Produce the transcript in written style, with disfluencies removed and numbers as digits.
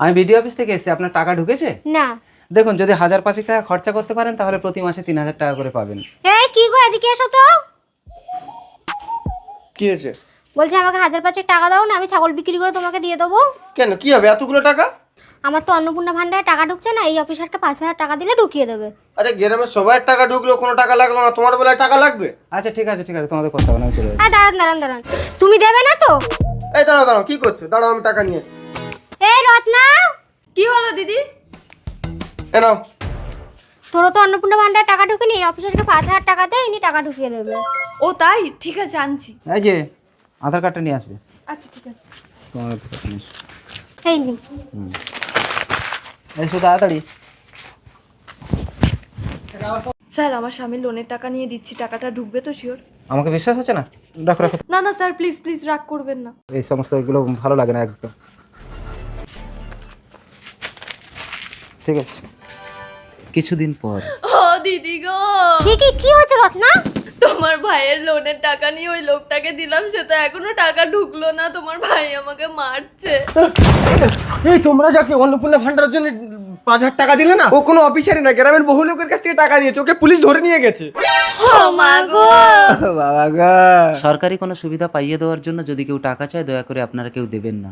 আমি BDO office থেকে এসেছি, আপনার টাকা ঢুকেছে? না। দেখুন, যদি 1000-5 টাকা খরচা করতে পারেন তাহলে প্রতি মাসে 3000 টাকা করে পাবেন। এই কি গো, এদিকে এসো তো। কি হয়েছে? বলছি আমাকে 1000-5 টাকা দাও না, আমি ছাগল বিক্রি করে তোমাকে দিয়ে দেবো। কেন, কি হবে এতগুলো টাকা? আমার তো অন্নপূর্ণা ভান্ডারে টাকা ঢুকছে না, এই অফিসারকে 5000 টাকা দিলে ঢুকিয়ে দেবে। আরে গ্রামের সবাই টাকা ঢুকলো, কোনো টাকা লাগলো না, তোমার বেলায় টাকা লাগবে? আচ্ছা ঠিক আছে তোমাদের কথা বলে আমি চলে যাচ্ছি। হ্যাঁ দাঁড়ান, তুমি দেবে না তো? এই দাঁড়াও, কি করছো? দাঁড়াও, আমি টাকা নিয়ে এসছি। এই রত্না, কি হলো দিদি? এ নাও। তোরও তো অন্নপূর্ণা ভান্ডারে টাকা ঢুকেনি, এই অফিসারকে 5000 টাকা দেয়, ইনি টাকা ঢুকিয়ে দেবে। ও তাই, ঠিক আছে আনছি। এই যে আধার কার্ডটা নিয়ে আসবে। আচ্ছা ঠিক আছে। তোমার আধার কার্ডটা নিয়ে এসো। এই নি। এসো তাড়াতাড়ি। স্যার আমার স্বামী লোনের টাকা নিয়ে দিচ্ছি, টাকাটা ঢুকবে তো শিওর? আমাকে বিশ্বাস হচ্ছে না? রাখো রাখো। না না স্যার, প্লিজ প্লিজ রাগ করবেন না। এই সমস্ত এগুলো ভালো লাগে না একদম। ঠিক আছে। কিছুদিন পর। ও দিদি গো, কি হয়েছে রত্না? তোমার ভাইয়ের লোনের টাকা নিয়ে ওই লোকটাকে দিলাম, সে তো এখনো টাকা ঢুকলো না, তোমার ভাই আমাকে মারছে। এই তোমরা যাকে অন্নপূর্ণা ভান্ডারের জন্য 5000 টাকা দিলে না, ও কোনো অফিসারই না, গ্রামের বহু লোকের কাছ থেকে টাকা নিয়েছে, ওকে পুলিশ ধরে নিয়ে গেছে। ও মা গো। বাবা গো। সরকারি কোনো সুবিধা পাইয়ে দেওয়ার জন্য যদি কেউ টাকা চায় দয়া করে আপনারা কেউ দেবেন না।